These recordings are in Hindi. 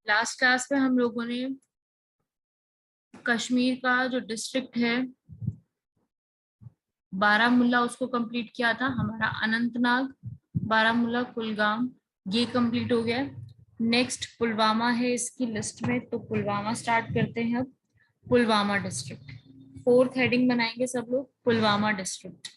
लास्ट क्लास में हम लोगों ने कश्मीर का जो डिस्ट्रिक्ट है बारामुल्ला उसको कंप्लीट किया था। हमारा अनंतनाग, बारामुल्ला, कुलगाम ये कंप्लीट हो गया। नेक्स्ट पुलवामा है इसकी लिस्ट में, तो पुलवामा स्टार्ट करते हैं अब। पुलवामा डिस्ट्रिक्ट, फोर्थ हेडिंग बनाएंगे सब लोग, पुलवामा डिस्ट्रिक्ट।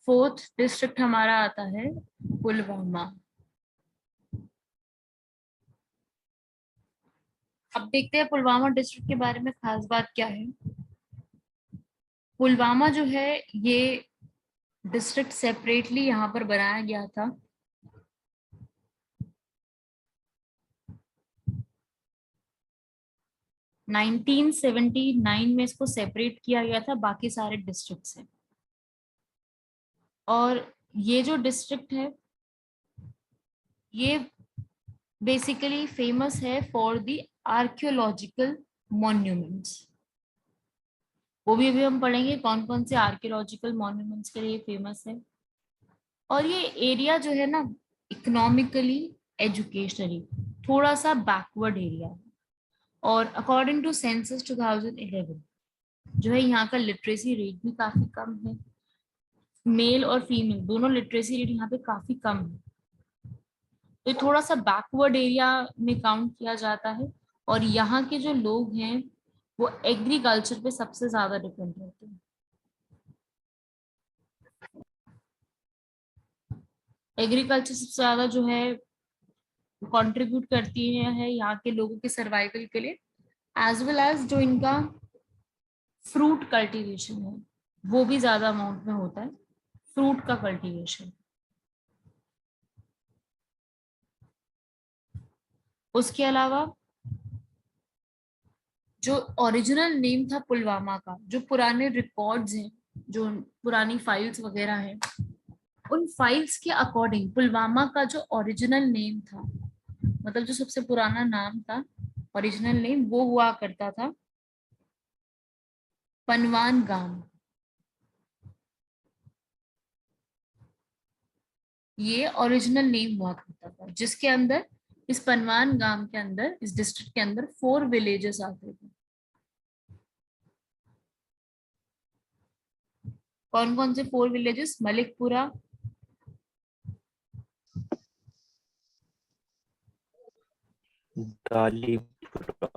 फोर्थ डिस्ट्रिक्ट हमारा आता है पुलवामा। अब देखते हैं पुलवामा डिस्ट्रिक्ट के बारे में खास बात क्या है। पुलवामा जो है ये डिस्ट्रिक्ट सेपरेटली यहाँ पर बनाया गया था। 1979 में इसको सेपरेट किया गया था बाकी सारे डिस्ट्रिक्ट से। और ये जो डिस्ट्रिक्ट है ये बेसिकली फेमस है फॉर द आर्कियोलॉजिकल मॉन्यूमेंट्स। वो भी अभी हम पढ़ेंगे कौन कौन से आर्कियोलॉजिकल मॉन्यूमेंट्स के लिए फेमस है। और ये एरिया जो है ना, इकोनॉमिकली, एजुकेशनली थोड़ा सा बैकवर्ड एरिया है। और अकॉर्डिंग टू सेंसस 2011 जो है यहाँ का लिटरेसी रेट भी काफी कम है। मेल और फीमेल दोनों लिटरेसी रेट यहाँ पे काफी कम है। तो ये थोड़ा सा बैकवर्ड एरिया में काउंट किया जाता है। और यहाँ के जो लोग हैं वो एग्रीकल्चर पे सबसे ज्यादा डिपेंड रहते हैं। एग्रीकल्चर सबसे ज्यादा जो है कंट्रीब्यूट करती है यहाँ के लोगों के सर्वाइवल के लिए। एज वेल एज जो इनका फ्रूट कल्टीवेशन है वो भी ज्यादा अमाउंट में होता है, फ्रूट का कल्टीवेशन। उसके अलावा जो ओरिजिनल नेम था पुलवामा का, जो पुराने रिकॉर्ड्स हैं, जो पुरानी फाइल्स वगैरह हैं, उन फाइल्स के अकॉर्डिंग पुलवामा का जो ओरिजिनल नेम था, मतलब जो सबसे पुराना नाम था, ओरिजिनल नेम, वो हुआ करता था पनवान गांव। ये ओरिजिनल नेम हुआ करता था, जिसके अंदर, इस पनवान गांव के अंदर, इस डिस्ट्रिक्ट के अंदर 4 विलेजेस आते थे। कौन कौन से 4 विलेजेस? मलिकपुरा, दालीपुरा,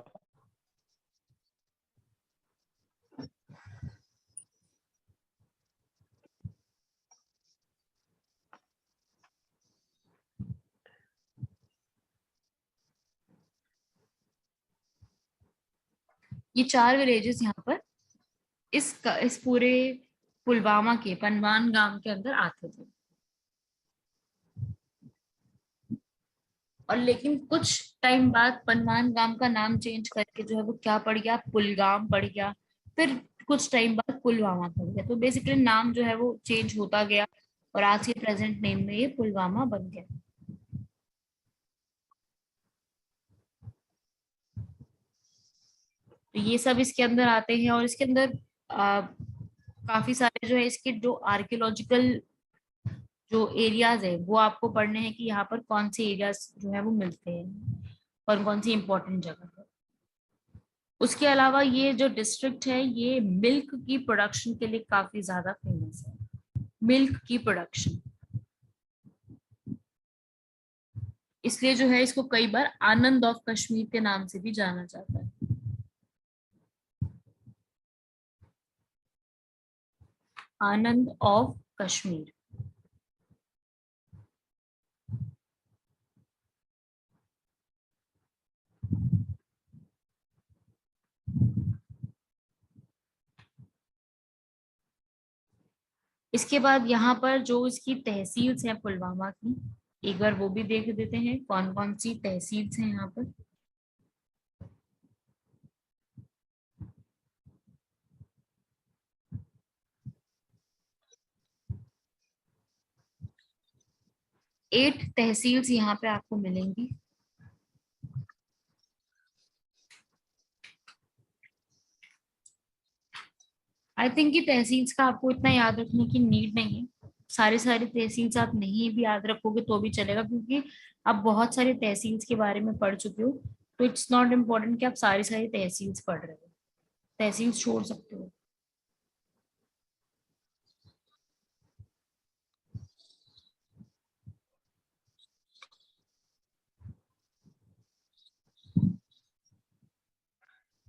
ये 4 विलेजेस यहाँ पर इस पूरे पुलवामा के पनवान गांव के अंदर आते थे। और लेकिन कुछ टाइम बाद पनवान गांव का नाम चेंज करके जो है वो क्या पड़ गया, पुलगाम पड़ गया। फिर कुछ टाइम बाद पुलवामा पड़ गया। तो बेसिकली नाम जो है वो चेंज होता गया और आज के प्रेजेंट नेम में ये पुलवामा बन गया। तो ये सब इसके अंदर आते हैं। और इसके अंदर काफी सारे जो है इसके जो आर्कियोलॉजिकल जो एरियाज है वो आपको पढ़ने हैं कि यहाँ पर कौन से एरियाज जो है वो मिलते हैं, कौन कौन सी इंपॉर्टेंट जगह है। उसके अलावा ये जो डिस्ट्रिक्ट है ये मिल्क की प्रोडक्शन के लिए काफी ज्यादा फेमस है। मिल्क की प्रोडक्शन, इसलिए जो है इसको कई बार आनंद ऑफ कश्मीर के नाम से भी जाना जाता है। आनंद ऑफ कश्मीर। इसके बाद यहाँ पर जो इसकी तहसील्स हैं पुलवामा की, एक बार वो भी देख देते हैं कौन कौन सी तहसील्स हैं यहाँ पर। एट तहसील्स यहाँ पे आपको मिलेंगी। आई थिंक कि तहसील्स का आपको इतना याद रखने की नीड नहीं है। सारे सारे तहसील्स आप नहीं भी याद रखोगे तो भी चलेगा, क्योंकि आप बहुत सारे तहसील्स के बारे में पढ़ चुके हो। तो इट्स नॉट इम्पोर्टेंट कि आप सारी सारी तहसील्स पढ़ रहे हो, तहसील छोड़ सकते हो।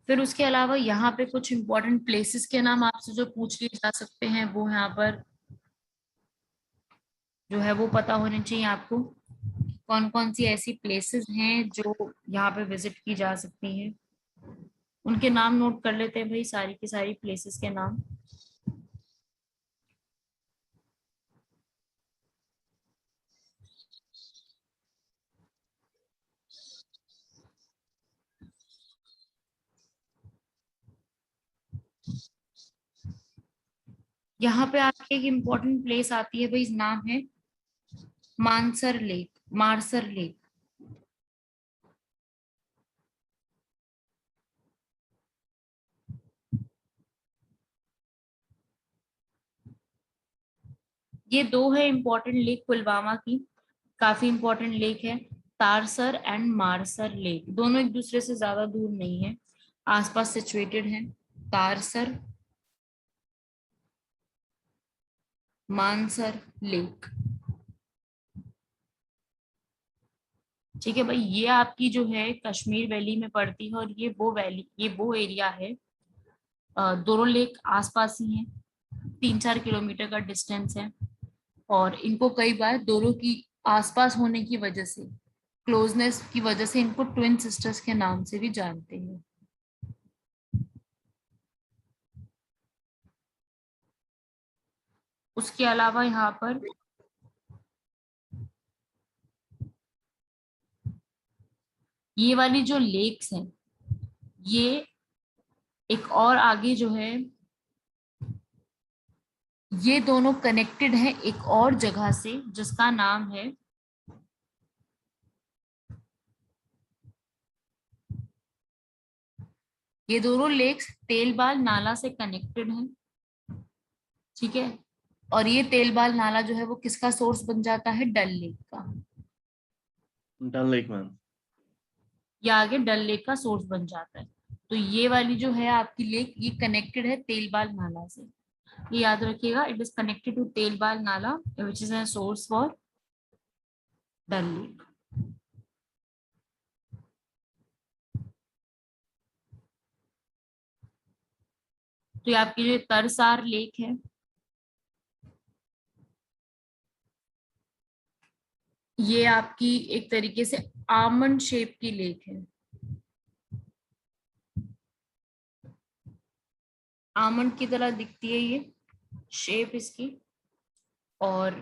फिर उसके अलावा यहाँ पे कुछ इंपॉर्टेंट प्लेसेस के नाम आपसे जो पूछ लिए जा सकते हैं, वो यहाँ पर जो है वो पता होने चाहिए आपको। कौन कौन सी ऐसी प्लेसेस हैं जो यहाँ पे विजिट की जा सकती हैं, उनके नाम नोट कर लेते हैं भाई, सारी की सारी प्लेसेस के नाम। यहाँ पे आपके एक इम्पोर्टेंट प्लेस आती है भाई, नाम है मानसर लेक, मारसर लेक। ये दो है इम्पोर्टेंट लेक पुलवामा की, काफी इम्पोर्टेंट लेक है। तारसर एंड मारसर लेक दोनों एक दूसरे से ज्यादा दूर नहीं है, आसपास सिचुएटेड हैं। तारसर, मानसर लेक। ठीक है भाई, ये आपकी जो है कश्मीर वैली में पड़ती है, और ये वो वैली, ये वो एरिया है। दोनों लेक आसपास ही हैं, 3-4 किलोमीटर का डिस्टेंस है। और इनको कई बार दोनों की आसपास होने की वजह से, क्लोजनेस की वजह से, इनको ट्विन सिस्टर्स के नाम से भी जानते हैं। उसके अलावा यहाँ पर ये वाली जो लेक्स हैं, ये एक और आगे जो है, ये दोनों कनेक्टेड हैं एक और जगह से जिसका नाम है, ये दोनों लेक्स तेलबाल नाला से कनेक्टेड हैं। ठीक है, और ये तेलबाल नाला जो है वो किसका सोर्स बन जाता है, डल लेक का। डल लेक मैम। ये आगे डल लेक का सोर्स बन जाता है। तो ये वाली जो है आपकी लेक, ये कनेक्टेड है तेलबाल नाला से। ये याद रखिएगा, it is connected to Telbal Nallah which is a source for Dal lake. तो ये आपकी जो तरसार लेक है, ये आपकी एक तरीके से आमंड शेप की लेक है। आमंड की तरह दिखती है ये शेप इसकी। और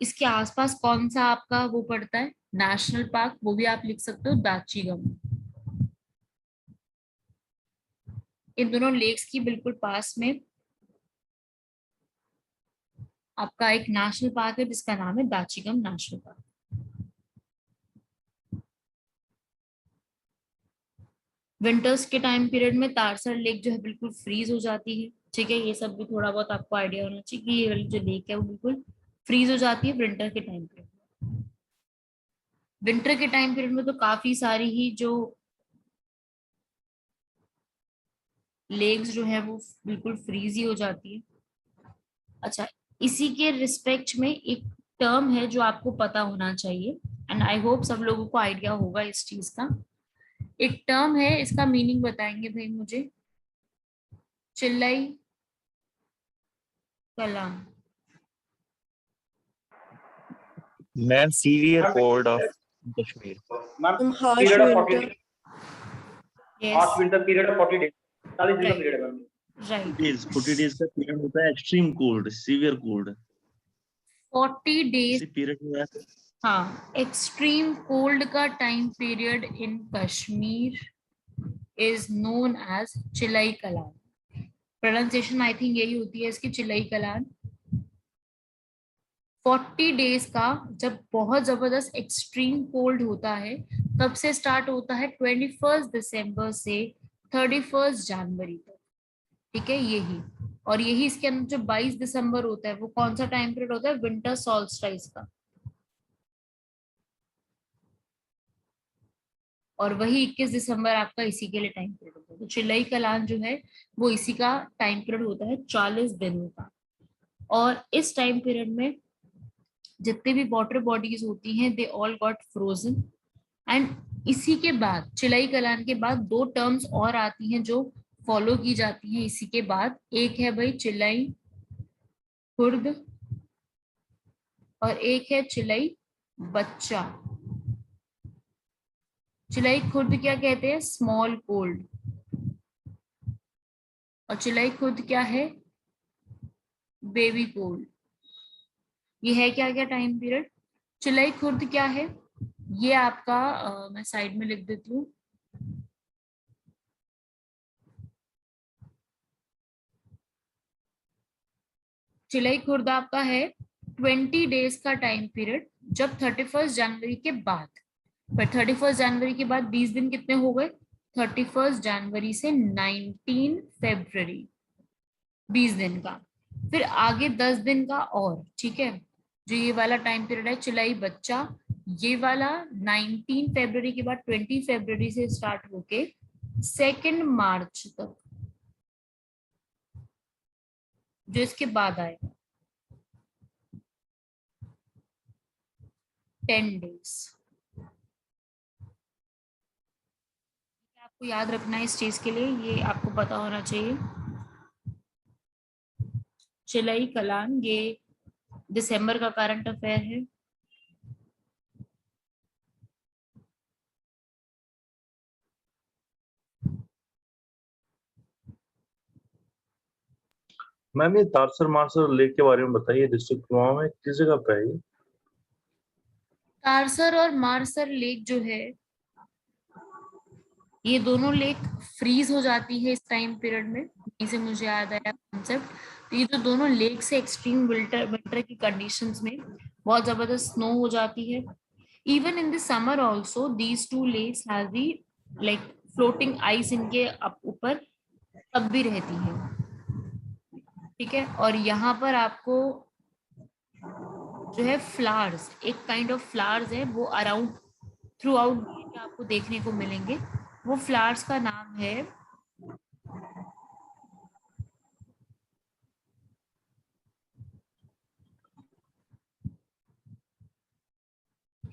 इसके आसपास कौन सा आपका वो पड़ता है, नेशनल पार्क, वो भी आप लिख सकते हो, दाचीगम। इन दोनों लेक्स की बिल्कुल पास में आपका एक नेशनल पार्क है जिसका नाम है दाचीगम नेशनल पार्क। विंटर्स के टाइम पीरियड में तारसर लेक जो है बिल्कुल फ्रीज हो जाती है। ठीक है, ये सब भी थोड़ा बहुत आपको आइडिया होना चाहिए कि ये वाली जो लेक है वो बिल्कुल फ्रीज हो जाती है विंटर के टाइम पीरियड। विंटर के टाइम पीरियड में तो काफी सारी ही जो लेक्स जो है वो बिल्कुल फ्रीज ही हो जाती है। अच्छा, इसी के रिस्पेक्ट में एक टर्म है जो आपको पता होना चाहिए, एंड आई होप सब लोगों को आइडिया होगा इस चीज का। एक टर्म है, इसका मीनिंग बताएंगे भाई मुझे, Chillai Kalan. Ma'am severe cold of Kashmir. Ma'am harsh period of winter. 40 Yes. Harsh winter period of 40 days 40 दिन का Right. पीरियड है मैम. Right. 40 days का पीरियड होता है extreme cold, severe cold. 40 days. इसी पीरियड में हाँ, एक्सट्रीम कोल्ड का time period in Kashmir is known as Chillai Kalan. Pronunciation I think यही होती है इसकी, चिलाई कलान. 40 डेज का जब बहुत जबरदस्त एक्सट्रीम कोल्ड होता है तब से स्टार्ट होता है 21 दिसंबर से 31 जनवरी तक. ठीक है, यही. और यही इसके अंदर जो 22 दिसंबर होता है वो कौन सा टाइम पीरियड होता है? विंटर सॉल्स्टिस का. और वही 21 दिसंबर आपका इसी के लिए टाइम पीरियड होता है. तो चिलाई कलान जो है वो इसी का टाइम पीरियड होता है 40 दिनों का. और इस टाइम पीरियड में जितने भी वाटर बॉडीज होती हैं they all got frozen. And इसी के बाद चिलाई कलान के बाद दो टर्म्स और आती हैं जो फॉलो की जाती हैं इसी के बाद. एक है भाई चिलाई खुर्द और एक है चिलाई बच्चा. चिलाई खुर्द क्या कहते हैं? Small cold. और चिलाई खुर्द क्या है? Baby cold. ये है क्या क्या टाइम पीरियड? चिलाई खुर्द क्या है? ये आपका मैं साइड में लिख देती हूँ. चिलाई खुर्द आपका है 20 डेज का टाइम पीरियड जब 31 जनवरी के बाद. पर 31 जनवरी के बाद 20 दिन कितने हो गए? 31 जनवरी से 19 फरवरी 20 दिन का. फिर आगे 10 दिन का और. ठीक है, जो ये वाला टाइम पीरियड है चिलाई बच्चा, ये वाला 19 फरवरी के बाद 20 फरवरी से स्टार्ट होके 2 मार्च तक जो इसके बाद आएगा 10 डेज. आपको याद रखना है इस चीज के लिए, ये आपको पता होना चाहिए. चिलाई कलान ये दिसंबर का करंट अफेयर है. मैम ये तारसर मारसर लेक के बारे में बताइए. डिस्ट्रिक्ट पुलवामा में किस जगह पे है ये? तारसर और मारसर लेक जो है ये दोनों लेक फ्रीज हो जाती है इस टाइम पीरियड में. इसे मुझे याद आया कॉन्सेप्ट. तो ये जो दोनों लेक से एक्सट्रीम विंटर की कंडीशंस में बहुत जबरदस्त स्नो हो जाती है. Even in the summer also these two lakes have the like floating ice इनके ऊपर तब भी रहती है. ठीक है, और यहाँ पर आपको जो है फ्लावर्स, एक काइंड ऑफ फ्लावर्स है वो अराउंड थ्रू आउट आपको देखने को मिलेंगे. वो फ्लावर्स का नाम है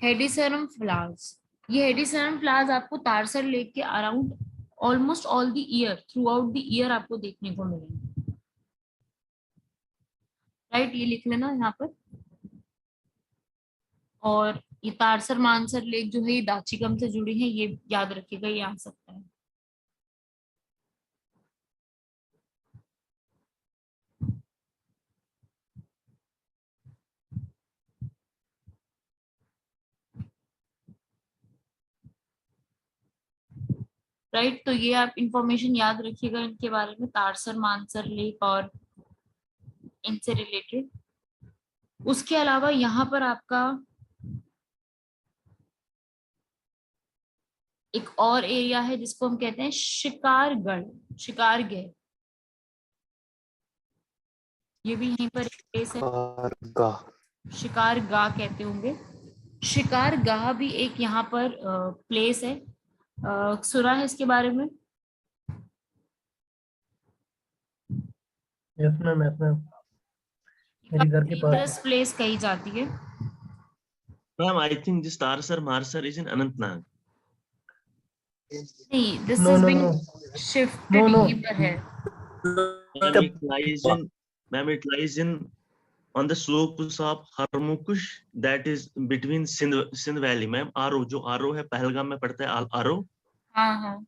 हेडिसरम फ्लावर्स. ये हेडिसरम फ्लावर्स आपको तारसर लेक के around almost all the year through out the year आपको देखने को मिलेंगे. राइट, ये लिख लेना यहाँ पर. और ये तारसर मानसर लेक जो है ये दाचिकम से जुड़ी है, ये याद रखिएगा, ये आ सकता है. राइट, तो ये आप इंफॉर्मेशन याद रखिएगा इनके बारे में, तारसर मानसर लेक और इनसे रिलेटेड. उसके अलावा यहाँ पर आपका एक और एरिया है जिसको हम कहते हैं शिकारगढ़, शिकारगढ़. ये भी यहीं पर एक प्लेस है, शिकारगाह कहते होंगे. शिकारगाह भी एक यहाँ पर प्लेस है. सुना है इसके बारे में? यस मैम, यस मैम, मेरे घर के पास. प्लेस कही जाती है. Ma'am I think this Tarsar Marsar is in Anantnag. नहीं, this No, is no, being no. Shifted No, no. यहीं पर है. It lies in Ma'am, it lies on the slopes of Harmukush, that is between Sindh Valley. Ma'am, Aro, जो Aro है पहलगाम में पड़ता है Aro. हाँ हाँ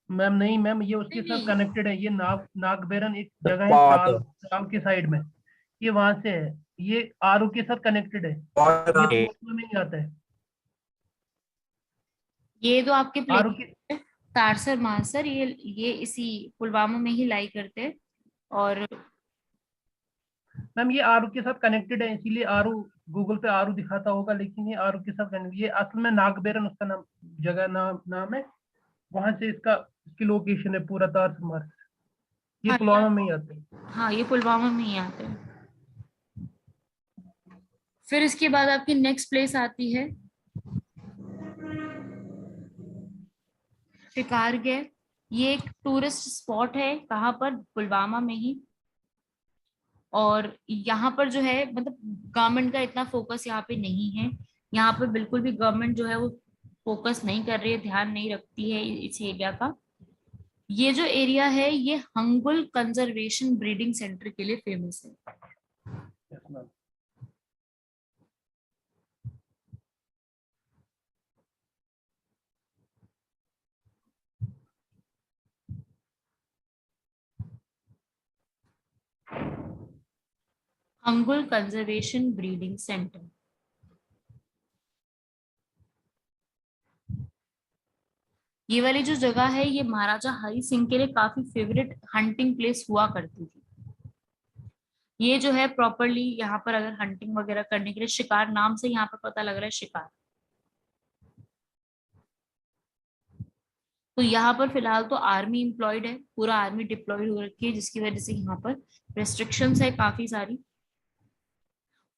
मैम नहीं मैम, ये उसके नहीं, साथ नहीं। कनेक्टेड है। ये नागबेरन एक जगह है पात। त्राल के साइड में, ये वहां से है। ये आरू के साथ कनेक्टेड है, ये पुलवामा में ही आता है। ये तो आपके आरू प्लेस की तारसर मानसर, ये इसी पुलवामा में ही लाई करते हैं। और मैम ये आरू के साथ कनेक्टेड है, इसीलिए आरू गूगल पे आरू दिखाता होगा, लेकिन ये आरू के साथ कनेक्टेड। ये असल में नागबेरन उसका नाम, जगह नाम है। वहां से इसकी लोकेशन है पूरा तारसर मार्सर। ये हाँ पुलवामा में ही आता है। हाँ, ये पुलवामा में ही आते हैं। फिर इसके बाद आपकी नेक्स्ट प्लेस आती है शिकारगढ़। ये एक टूरिस्ट स्पॉट है, कहाँ पर? पुलवामा में ही। और यहाँ पर जो है मतलब गवर्नमेंट का इतना फोकस यहाँ पे नहीं है। यहाँ पर बिल्कुल भी गवर्नमेंट जो है वो फोकस नहीं कर रही है, ध्यान नहीं रखती है इस एरिया का। ये जो एरिया है ये हंगुल कंजर्वेशन ब्रीडिंग सेंटर के लिए फेमस है। Yes, ma'am. Hangul conservation breeding centre. ये वाली जो जगह है ये महाराजा हरि सिंह के लिए काफी फेवरेट हंटिंग प्लेस हुआ करती थी। ये जो है प्रॉपरली यहाँ पर अगर हंटिंग वगैरह करने के लिए, शिकार नाम से यहाँ पर पता लग रहा है शिकार। तो यहाँ पर फिलहाल तो आर्मी एम्प्लॉयड है, पूरा आर्मी डिप्लॉयड हो रखी है, जिसकी वजह से यहाँ पर रेस्ट्रिक्शंस है काफी सारी।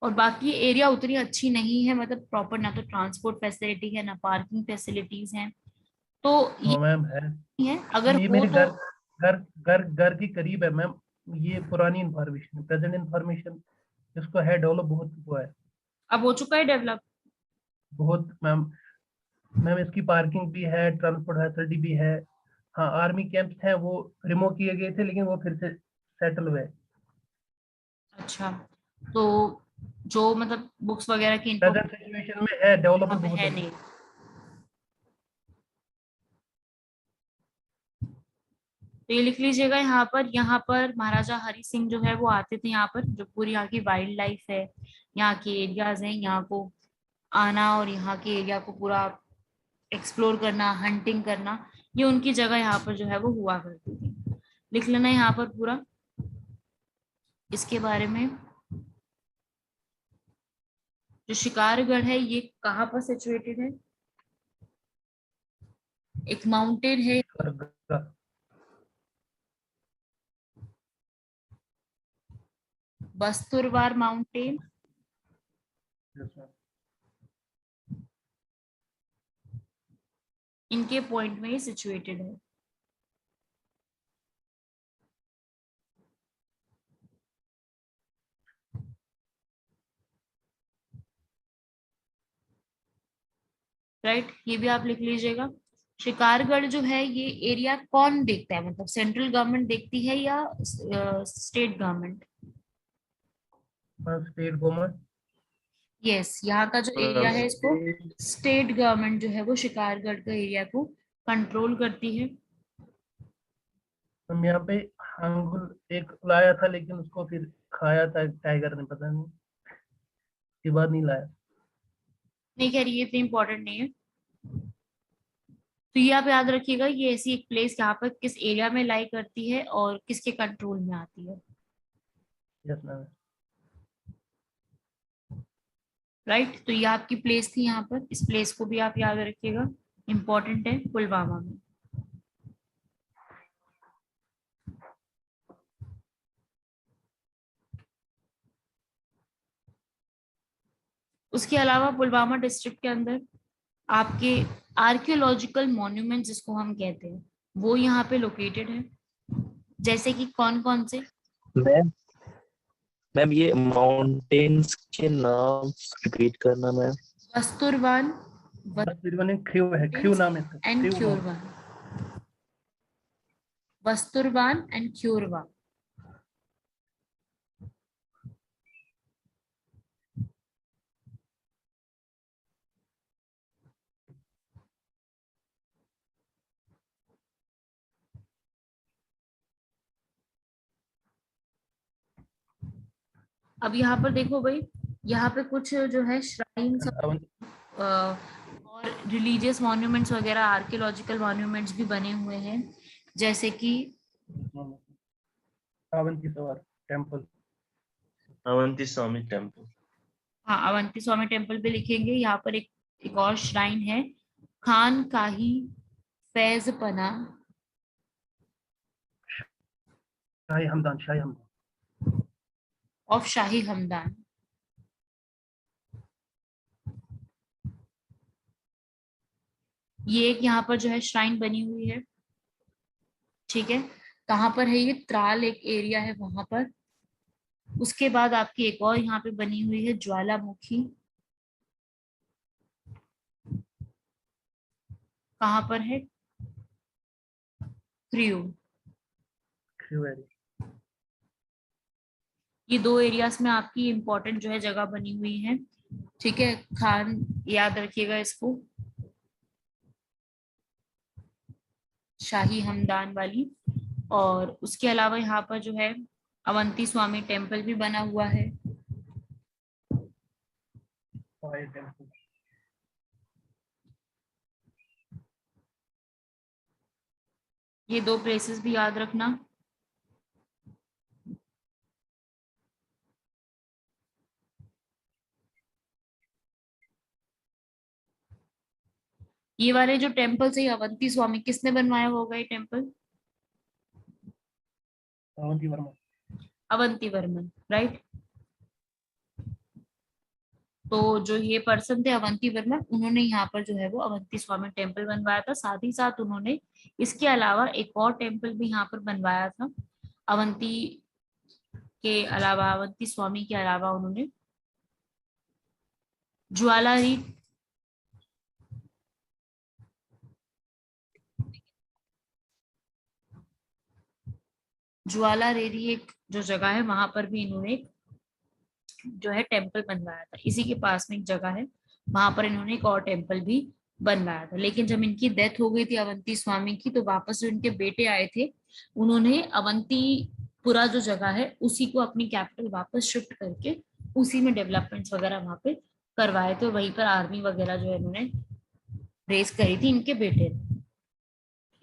और बाकी एरिया उतनी अच्छी नहीं है, मतलब प्रॉपर ना तो ट्रांसपोर्ट फैसिलिटी है ना पार्किंग फैसिलिटीज हैं। तो हाँ मैम है। ये है अगर ये हो मेरे तो घर के करीब है मैम। ये पुरानी इंफॉर्मेशन, प्रेजेंट इंफॉर्मेशन इसको है, डेवलप बहुत हुआ है। अब हो चुका है डेवलप। बहुत मैम। मैम इसकी पार्किंग भी है, ट्रांसपोर्ट फैसिलिटी भी है। हाँ आर्मी कैंप्स हैं, वो रिमूव किए गए थे लेकिन वो फिर से सेटल हुए। अच्छा, तो जो मतलब बुक्स वगैरह की info प्रेजेंट सिचुएशन में है, डेवलप अब बहुत है है। नहीं। तो ये लिख लीजिएगा यहाँ पर महाराजा हरि सिंह जो है वो आते थे यहाँ पर। जो पूरी यहाँ की वाइल्ड लाइफ है, यहाँ के एरियाज हैं, यहाँ को आना और यहाँ के एरिया को पूरा एक्सप्लोर करना, हंटिंग करना, ये उनकी जगह यहाँ पर जो है वो हुआ करती थी। लिख लेना यहाँ पर पूरा इसके बारे में। जो शिकारगढ़ है ये कहाँ पर सिचुएटेड है? एक माउंटेन है, बस्तुरवार माउंटेन। इनके पॉइंट में ही सिचुएटेड है। राइट, ये भी आप लिख लीजिएगा। शिकारगढ़ जो है ये एरिया कौन देखता है, मतलब सेंट्रल गवर्नमेंट देखती है या state government? State government. Yes, यहाँ का जो एरिया है इसको स्टेट गवर्नमेंट जो है वो शिकारगढ़ का एरिया को कंट्रोल करती है। हम यहाँ पे हंगुल एक लाया था लेकिन उसको फिर खाया था टाइगर ने, पता नहीं उसके बाद नहीं लाया। नहीं कह रही, ये इतनी इंपॉर्टेंट नहीं है। तो ये आप याद रखिएगा, ये ऐसी एक प्लेस यहाँ पर किस एरिया में लाई करती है और किसके कंट्रोल में आती है। Yes ma'am. राइट, तो ये आपकी प्लेस थी यहाँ पर, इस प्लेस को भी आप याद रखिएगा, इम्पोर्टेंट है पुलवामा में। उसके अलावा पुलवामा डिस्ट्रिक्ट के अंदर आपके आर्कियोलॉजिकल मॉन्यूमेंट जिसको हम कहते हैं वो यहाँ पे लोकेटेड है। जैसे कि कौन कौन से? मैम मैम ये माउंटेन्स के नाम रिपीट करना मैम। बस्तुरवान बस फिर मैंने ख्यू है, ख्यू नाम है एंड ख्यू। क्यूरवान। बस्तुरवान एंड क्यूरवान। अब यहाँ पर देखो भाई, यहाँ पे कुछ जो है श्राइन्स अवंती और रिलीजियस मॉन्यूमेंट्स वगैरह, आर्कियोलॉजिकल मॉन्यूमेंट्स भी बने हुए हैं, जैसे कि अवंतीश्वर टेम्पल। अवंती स्वामी टेम्पल। हाँ, अवंती स्वामी टेम्पल भी लिखेंगे। यहाँ पर एक और श्राइन है, खान काही फैज पना शाही हमदान ऑफ शाही हमदान। ये एक यहाँ पर जो है श्राइन बनी हुई है, ठीक है। कहाँ पर है ये? त्राल एक एरिया है वहां पर। उसके बाद आपकी एक और यहाँ पे बनी हुई है ज्वालामुखी। कहाँ पर है? क्रियो। ये दो एरियाज में आपकी इंपॉर्टेंट जो है जगह बनी हुई है, ठीक है। खान याद रखिएगा इसको, शाही हमदान वाली। और उसके अलावा यहाँ पर जो है अवंती स्वामी टेम्पल भी बना हुआ है। ये दो प्लेसेस भी याद रखना। ये वाले जो टेम्पल है अवंती स्वामी, किसने बनवाया होगा ये टेम्पल? अवंती वर्मा। अवंती वर्मन, राइट। तो जो ये पर्सन थे अवंती वर्मन, उन्होंने यहाँ पर जो है वो अवंती स्वामी टेम्पल बनवाया था। साथ ही साथ उन्होंने इसके अलावा एक और टेम्पल भी यहाँ पर बनवाया था। अवंती के अलावा, अवंती स्वामी के अलावा उन्होंने ज्वालारी ज्वालारेरी एक जो जगह है वहां पर भी इन्होंने जो है टेम्पल बनवाया था। इसी के पास में एक जगह है, वहां पर इन्होंने एक और टेम्पल भी बनवाया था। लेकिन जब इनकी डेथ हो गई थी अवंती स्वामी की, तो वापस जो इनके बेटे आए थे, उन्होंने अवंतीपुरा जो जगह है उसी को अपनी कैपिटल वापस शिफ्ट करके उसी में डेवलपमेंट्स वगैरह वहां पे करवाए थे। वहीं पर आर्मी वगैरह जो है इन्होंने रेस करी थी इनके बेटे ने।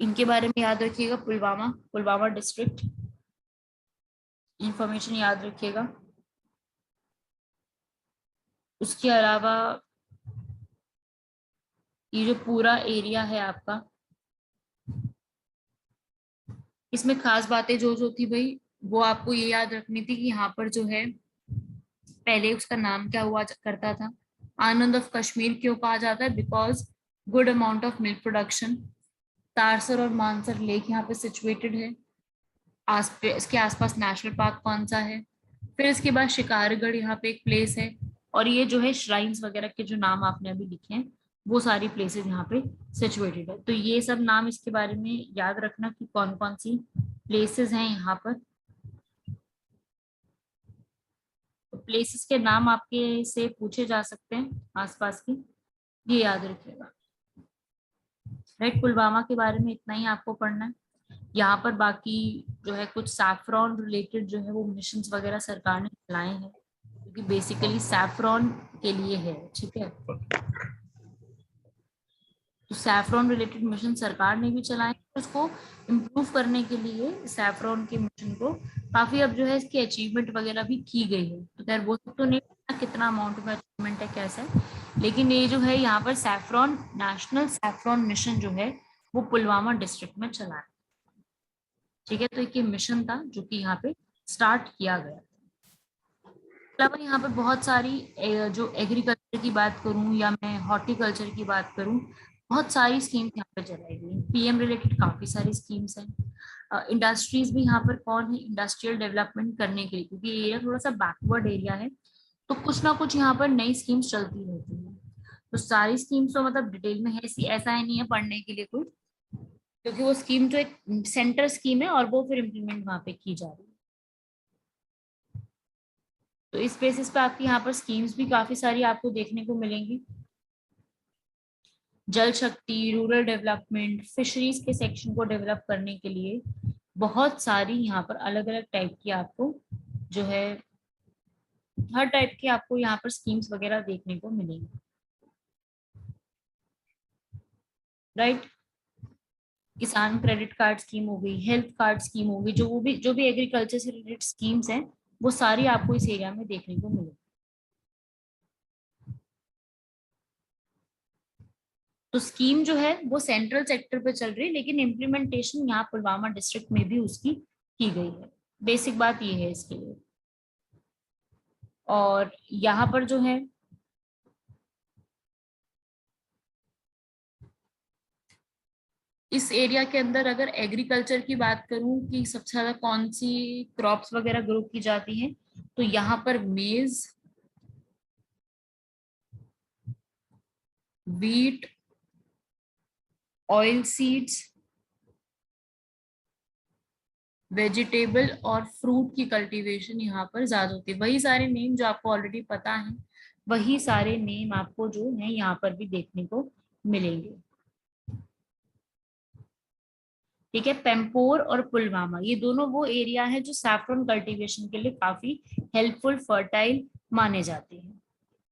इनके बारे में याद रखिएगा, पुलवामा डिस्ट्रिक्ट, इंफॉर्मेशन याद रखिएगा। उसके अलावा ये जो पूरा एरिया है आपका, इसमें खास बातें जो थी भाई, वो आपको ये याद रखनी थी कि यहाँ पर जो है पहले उसका नाम क्या हुआ करता था। आनंद ऑफ कश्मीर क्यों कहा जाता है? Because good amount of milk production. Tarsar और मानसर लेक यहाँ पे सिचुएटेड है। इसके आसपास नेशनल पार्क कौन सा है? फिर इसके बाद शिकारगढ़ यहाँ पे एक प्लेस है। और ये जो है श्राइन्स वगैरह के जो नाम आपने अभी लिखे हैं, वो सारी प्लेसेस यहाँ पे सिचुएटेड है। तो ये सब नाम इसके बारे में याद रखना कि कौन कौन सी प्लेसेस हैं यहाँ पर। तो प्लेसेस के नाम आपके से पूछे जा सकते हैं आसपास की, ये याद रखिएगा। राइट, पुलवामा के बारे में इतना ही आपको पढ़ना है। यहाँ पर बाकी जो है कुछ सैफ्रॉन रिलेटेड जो है वो मिशंस वगैरह सरकार ने चलाए हैं, क्योंकि बेसिकली सैफ्रॉन के लिए है, ठीक है। तो सैफ्रॉन रिलेटेड मिशन सरकार ने भी चलाए, उसको इम्प्रूव करने के लिए सैफ्रॉन के मिशन को काफी अब जो है इसकी अचीवमेंट वगैरह भी की गई है। तो खैर वो तो नहीं पता कितना अमाउंट का अचीवमेंट है कैसा है, लेकिन ये जो है यहाँ पर सैफ्रॉन, नेशनल सैफ्रॉन मिशन जो है वो पुलवामा डिस्ट्रिक्ट में चला है, ठीक है। तो एक मिशन था जो कि यहाँ पे स्टार्ट किया गया। अलावा यहाँ पे बहुत सारी जो एग्रीकल्चर की बात करूँ या मैं हॉर्टिकल्चर की बात करूँ, बहुत सारी स्कीम्स यहाँ पे चलाई गई। पीएम रिलेटेड काफी सारी स्कीम्स हैं। इंडस्ट्रीज भी यहाँ पर कौन है इंडस्ट्रियल डेवलपमेंट करने के लिए, क्योंकि ये एरिया थोड़ा सा बैकवर्ड एरिया है, तो कुछ ना कुछ यहाँ पर नई स्कीम्स चलती रहती है। तो सारी स्कीम्स तो मतलब डिटेल में है, ऐसा ही नहीं है पढ़ने के लिए कुछ, क्योंकि वो स्कीम तो एक सेंटर स्कीम है और वो फिर इम्प्लीमेंट वहां पे की जा रही है। तो इस बेसिस पे आपकी यहाँ पर स्कीम्स भी काफी सारी आपको देखने को मिलेंगी। जल शक्ति, रूरल डेवलपमेंट, फिशरीज के सेक्शन को डेवलप करने के लिए बहुत सारी यहाँ पर अलग अलग टाइप की आपको जो है हर टाइप के आपको यहाँ पर स्कीम्स वगैरह देखने को मिलेंगे, राइट। किसान क्रेडिट कार्ड स्कीम हो गई, हेल्थ कार्ड स्कीम हो गई, जो भी एग्रीकल्चर से रिलेटेड स्कीम्स हैं वो सारी आपको इस एरिया में देखने को मिलेगी। तो स्कीम जो है वो सेंट्रल सेक्टर पे चल रही है, लेकिन इम्प्लीमेंटेशन यहाँ पुलवामा डिस्ट्रिक्ट में भी उसकी की गई है। बेसिक बात ये है इसके लिए। और यहाँ पर जो है इस एरिया के अंदर अगर एग्रीकल्चर की बात करूं कि सबसे ज्यादा कौन सी क्रॉप्स वगैरह ग्रो की जाती हैं, तो यहाँ पर मेज, व्हीट, ऑयल सीड्स, वेजिटेबल और फ्रूट की कल्टीवेशन यहाँ पर ज्यादा होती है। वही सारे नेम जो आपको ऑलरेडी पता है, वही सारे नेम आपको जो है यहाँ पर भी देखने को मिलेंगे। ठीक है, पेम्पोर और पुलवामा ये दोनों वो एरिया है जो सैफरन कल्टीवेशन के लिए काफी हेल्पफुल, फर्टाइल माने जाते हैं।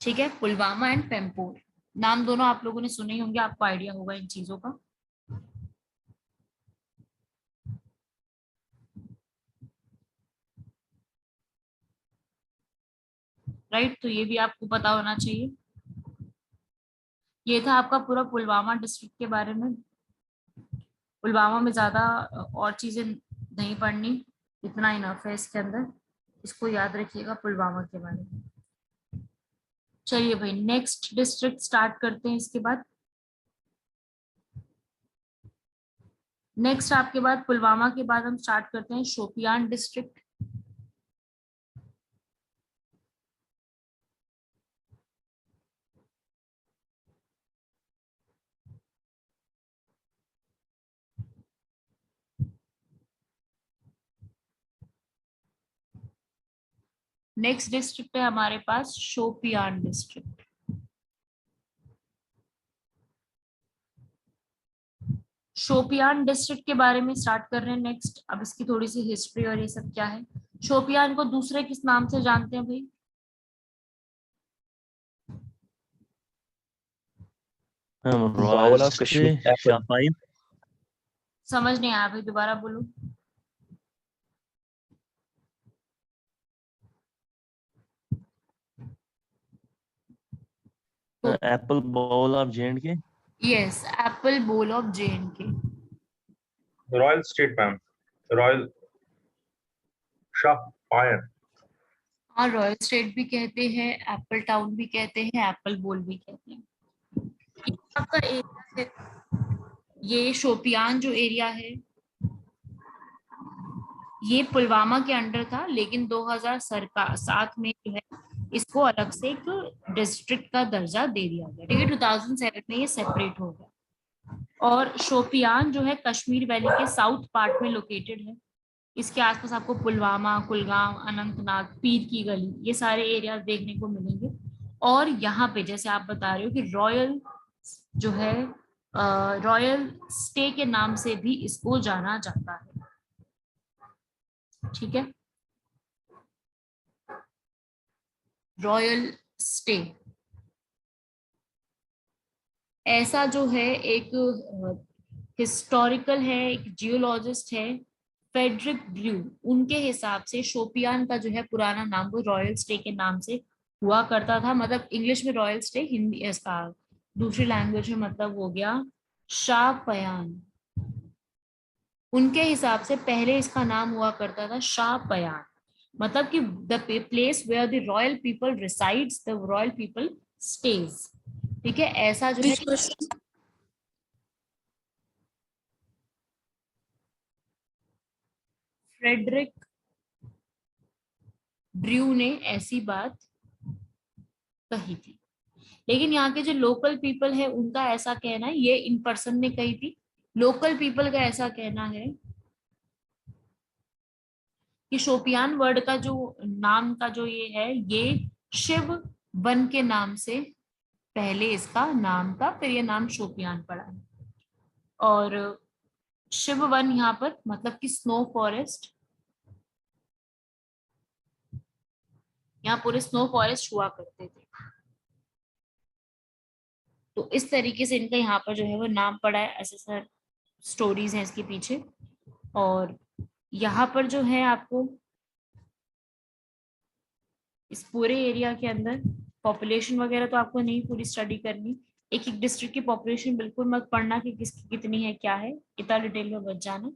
ठीक है, पुलवामा एंड पेम्पोर नाम दोनों आप लोगों ने सुने ही होंगे, आपको आइडिया होगा इन चीजों का। राइट, तो ये भी आपको पता होना चाहिए। ये था आपका पूरा पुलवामा डिस्ट्रिक्ट के बारे में। पुलवामा में ज्यादा और चीजें नहीं पढ़नी, इतना इनफ है इसके अंदर, इसको याद रखिएगा पुलवामा के बारे में। चलिए भाई, नेक्स्ट डिस्ट्रिक्ट स्टार्ट करते हैं। इसके बाद नेक्स्ट आपके बाद पुलवामा के बाद हम स्टार्ट करते हैं शोपियान डिस्ट्रिक्ट। नेक्स्ट डिस्ट्रिक्ट है हमारे पास शोपियान डिस्ट्रिक्ट। शोपियान डिस्ट्रिक्ट के बारे में स्टार्ट कर रहे हैं नेक्स्ट। अब इसकी थोड़ी सी हिस्ट्री और ये सब क्या है। शोपियान को दूसरे किस नाम से जानते हैं भाई? रॉयल बावला कश्मीर एप्पल। शापाइन। समझ नहीं आया भाई, दोबारा बोलो। Apple bowl of J K. Yes, apple bowl of J and K. Royal state ma'am, royal शापायर। हाँ, रॉयल स्टेट भी कहते हैं, एप्पल टाउन भी कहते हैं, एप्पल बोल भी कहते हैं। ये आपका एरिया है, ये शोपियान जो एरिया है ये पुलवामा के अंडर था, लेकिन 2007 में जो है इसको अलग से एक डिस्ट्रिक्ट का दर्जा दे दिया गया। ठीक है, 2007 में ये सेपरेट हो गया। और शोपियान जो है कश्मीर वैली के साउथ पार्ट में लोकेटेड है। इसके आसपास आपको पुलवामा, कुलगाम, अनंतनाग, पीर की गली ये सारे एरिया देखने को मिलेंगे। और यहाँ पे जैसे आप बता रहे हो कि रॉयल जो है रॉयल स्टे के नाम से भी इसको जाना जाता है। ठीक है, रॉयल स्टे ऐसा जो है एक हिस्टोरिकल है, एक जियोलॉजिस्ट है फेडरिक ब्लू, उनके हिसाब से शोपियान का जो है पुराना नाम वो रॉयल स्टे के नाम से हुआ करता था। मतलब इंग्लिश में रॉयल स्टे, हिंदी इसका दूसरी लैंग्वेज में मतलब हो गया शाहपयान। उनके हिसाब से पहले इसका नाम हुआ करता था शाहपयान, मतलब कि the place where the royal people resides, the royal people stays. ठीक है, ऐसा जो है फ्रेडरिक ड्रू ने ऐसी बात कही थी। लेकिन यहाँ के जो लोकल पीपल है उनका ऐसा कहना है, ये इन पर्सन ने कही थी, लोकल पीपल का ऐसा कहना है कि शोपियान वर्ड का जो नाम का जो ये है, ये शिव वन के नाम से पहले इसका नाम था, फिर ये नाम शोपियान पड़ा है। और शिव वन यहाँ पर मतलब कि स्नो फॉरेस्ट, यहाँ पूरे स्नो फॉरेस्ट हुआ करते थे। तो इस तरीके से इनका यहाँ पर जो है वो नाम पड़ा है, ऐसे सर स्टोरीज हैं इसके पीछे। और यहाँ पर जो है आपको इस पूरे एरिया के अंदर पॉपुलेशन वगैरह तो आपको नहीं पूरी स्टडी करनी, एक एक डिस्ट्रिक्ट की पॉपुलेशन बिल्कुल मत पढ़ना कि किसकी कितनी है क्या है, इतना डिटेल में बच जाना।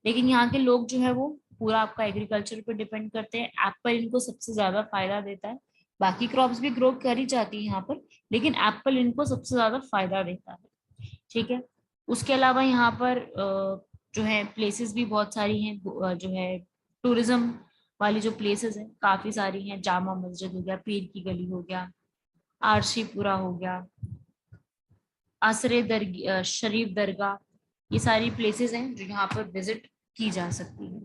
लेकिन यहाँ के लोग जो है वो पूरा आपका एग्रीकल्चर पे डिपेंड करते हैं। एप्पल इनको सबसे ज्यादा फायदा देता है, बाकी क्रॉप्स भी ग्रो करी जाती है यहाँ पर, लेकिन एप्पल इनको सबसे ज्यादा फायदा देता है। ठीक है, उसके अलावा यहाँ पर जो है प्लेसेस भी बहुत सारी हैं, जो है टूरिज्म वाली जो प्लेसेस हैं काफी सारी हैं। जामा मस्जिद हो गया, पीर की गली हो गया, आरशीपुरा हो गया, आसरे शरीफ दरगाह, ये सारी प्लेसेस हैं जो यहाँ पर विजिट की जा सकती है।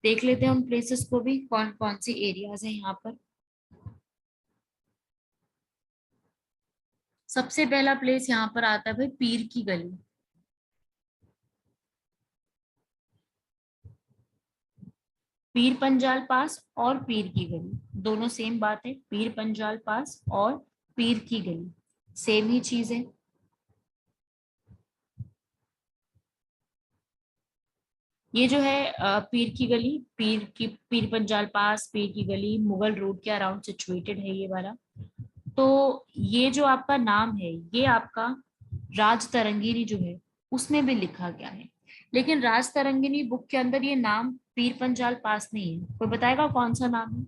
देख लेते हैं उन प्लेसेस को भी, कौन कौन सी एरियाज हैं यहाँ पर। सबसे पहला प्लेस यहाँ पर आता है भाई पीर की गली। पीर पंजाल पास और पीर की गली दोनों सेम बात है। पीर पंजाल पास और पीर की गली सेम ही चीज है। ये जो है पीर की गली, पीर पंजाल पास, पीर की गली मुगल रोड के अराउंड सिचुएटेड है ये वाला। तो ये जो आपका नाम है ये आपका राज तरंगिनी जो है उसमें भी लिखा गया है, लेकिन राज तरंगिनी बुक के अंदर ये नाम पीर पंजाल पास नहीं है। कोई बताएगा कौन सा नाम है?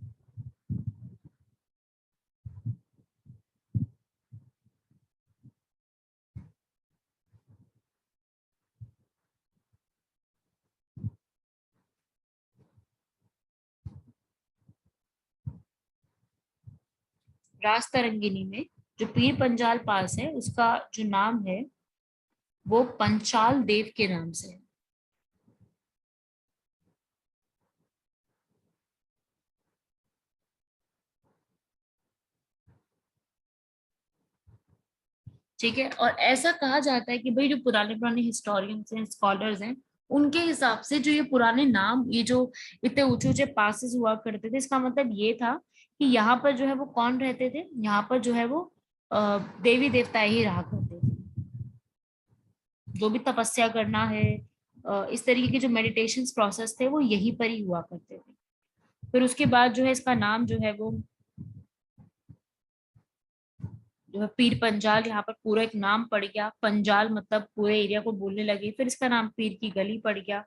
राज तरंगिनी में जो पीर पंजाल पास है उसका जो नाम है वो पंचाल देव के नाम से है। ठीक है, और ऐसा कहा जाता है कि भाई जो पुराने पुराने हिस्टोरियंस हैं, स्कॉलर्स हैं, उनके हिसाब से जो ये पुराने नाम, ये जो इतने ऊंचे ऊंचे पासेस हुआ करते थे, इसका मतलब ये था कि यहाँ पर जो है वो कौन रहते थे, यहाँ पर जो है वो देवी देवता ही रहा करते थे। जो भी तपस्या करना है, इस तरीके के जो मेडिटेशन प्रोसेस थे वो यहीं पर ही हुआ करते थे। फिर उसके बाद जो है इसका नाम जो है वो जो है पीर पंजाल, यहाँ पर पूरा एक नाम पड़ गया। पंजाल मतलब पूरे एरिया को बोलने लगे, फिर इसका नाम पीर की गली पड़ गया।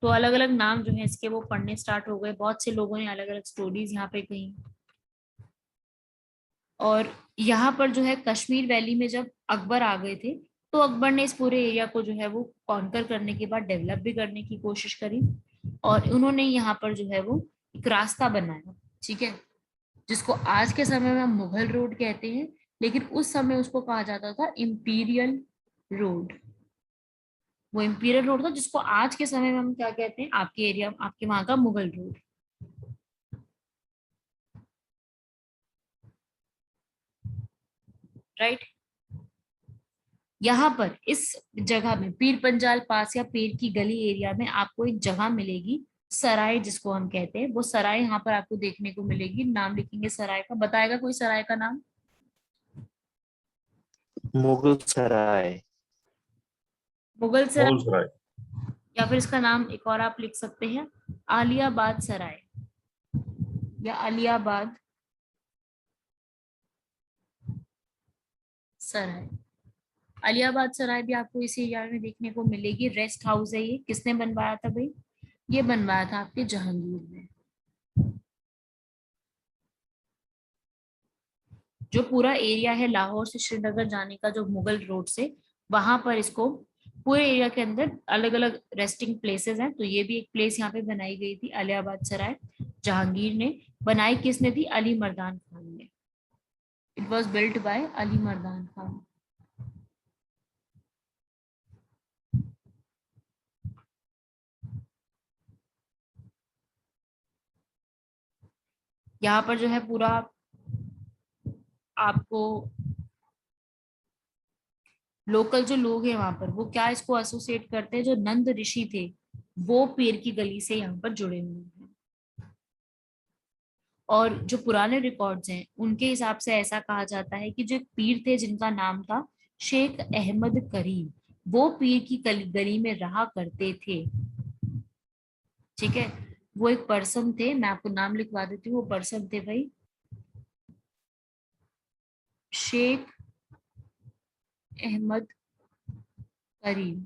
तो अलग अलग नाम जो है इसके वो पढ़ने स्टार्ट हो गए। बहुत से लोगों ने अलग अलग स्टोरीज यहाँ पे कही। और यहाँ पर जो है कश्मीर वैली में जब अकबर आ गए थे तो अकबर ने इस पूरे एरिया को जो है वो कॉन्कर करने के बाद डेवलप भी करने की कोशिश करी, और उन्होंने यहाँ पर जो है वो एक रास्ता बनाया। ठीक है, जिसको आज के समय में हम मुगल रोड कहते हैं, लेकिन उस समय उसको कहा जाता था इंपीरियल रोड। वो इंपीरियल रोड था जिसको आज के समय में हम क्या कहते हैं, आपके एरिया, आपके वहां का मुगल रोड। राइट, यहाँ पर इस जगह में पीर पंजाल पास या पीर की गली एरिया में आपको एक जगह मिलेगी, सराय जिसको हम कहते हैं। वो सराय यहाँ पर आपको देखने को मिलेगी। नाम लिखेंगे सराय का, बताएगा कोई सराय का नाम? मुगल सराय। मुगल सराय, मुगल सराय। या फिर इसका नाम एक और आप लिख सकते हैं आलियाबाद सराय या अलियाबाद सराय। अलियाबाद सराय भी आपको इसी एरिया में देखने को मिलेगी। रेस्ट हाउस है ये। किसने बनवाया था भाई? ये बनवाया था आपके जहांगीर ने। जो पूरा एरिया है लाहौर से श्रीनगर जाने का, जो मुगल रोड से, वहां पर इसको पूरे एरिया के अंदर अलग अलग रेस्टिंग प्लेसेस हैं। तो ये भी एक प्लेस यहाँ पे बनाई गई थी, अलियाबाद सराय। जहांगीर ने बनाई, किसने थी? अली मर्दान खान ने। It was built by Ali Mardan Khan. यहाँ पर जो है पूरा आपको लोकल जो लोग हैं वहां पर वो क्या इसको एसोसिएट करते हैं, जो नंद ऋषि थे वो पीर की गली से यहाँ पर जुड़े हुए हैं। और जो पुराने रिकॉर्ड्स हैं उनके हिसाब से ऐसा कहा जाता है कि जो एक पीर थे जिनका नाम था शेख अहमद करीम, वो पीर की गली में रहा करते थे। ठीक है, वो एक पर्सन थे, मैं आपको नाम लिखवा देती हूँ, वो पर्सन थे भाई शेख अहमद करीम।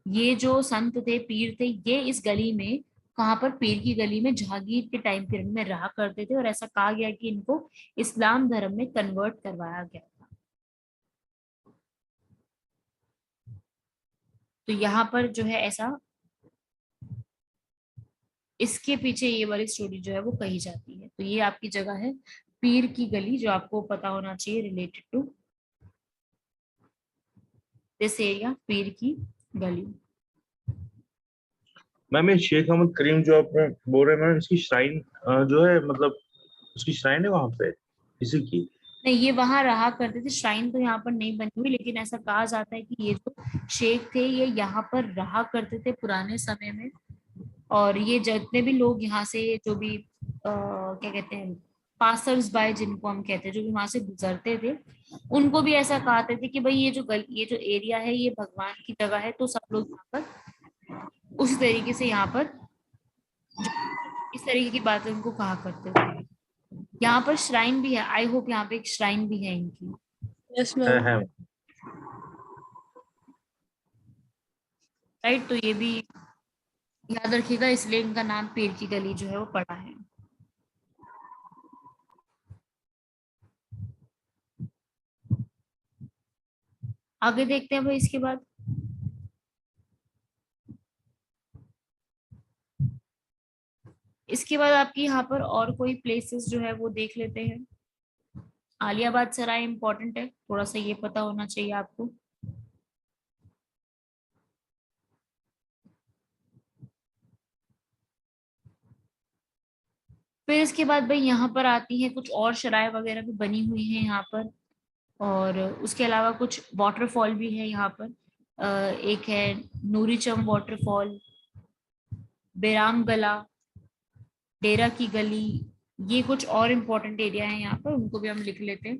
ये जो संत थे, पीर थे, ये इस गली में, कहाँ पर, पीर की गली में जहांगीर के टाइम पीरियड में रहा करते थे, और ऐसा कहा गया कि इनको इस्लाम धर्म में कन्वर्ट करवाया गया था। तो यहाँ पर जो है ऐसा, इसके पीछे ये वाली स्टोरी जो है वो कही जाती है। तो ये आपकी जगह है पीर की गली, जो आपको पता होना चाहिए रिलेटेड टू दिस एरिया, पीर की गली। मैम ये शेख अहमद करीम जो आप बोल रहे हैं मैम, इसकी श्राइन जो है, मतलब उसकी श्राइन है वहां पे किसी की? नहीं, ये वहां रहा करते थे, श्राइन तो यहाँ पर नहीं बनी हुई, लेकिन ऐसा कहा जाता है कि ये जो शेख थे ये यहाँ पर रहा करते थे पुराने समय में। और ये जितने भी लोग यहाँ से, जो भी क्या कहते हैं, पासर्स बाय जिनको हम कहते हैं, जो भी वहां से गुजरते थे, उनको भी ऐसा कहते थे कि भाई ये जो एरिया है ये भगवान की जगह है। तो सब लोग यहाँ पर उस तरीके से, यहाँ पर इस तरीके की बातें उनको कहा करते थे। यहाँ पर श्राइन भी है, आई होप यहाँ पे एक श्राइन भी है इनकी। Yes ma'am. है। राइट, तो ये भी याद रखिएगा, इसलिए इनका नाम पीर की गली जो है वो पड़ा है। आगे देखते हैं भाई इसके बाद। इसके बाद आपकी यहाँ पर और कोई प्लेसेस जो है वो देख लेते हैं। आलियाबाद सराय इंपॉर्टेंट है, थोड़ा सा ये पता होना चाहिए आपको। फिर इसके बाद भाई यहाँ पर आती है कुछ और सराय वगैरह भी बनी हुई है यहाँ पर, और उसके अलावा कुछ वाटरफॉल भी है यहाँ पर। एक है नूरीचम वाटरफॉल, बेराम गला, डेरा की गली, ये कुछ और इम्पोर्टेंट एरिया है यहाँ पर, उनको भी हम लिख लेते हैं।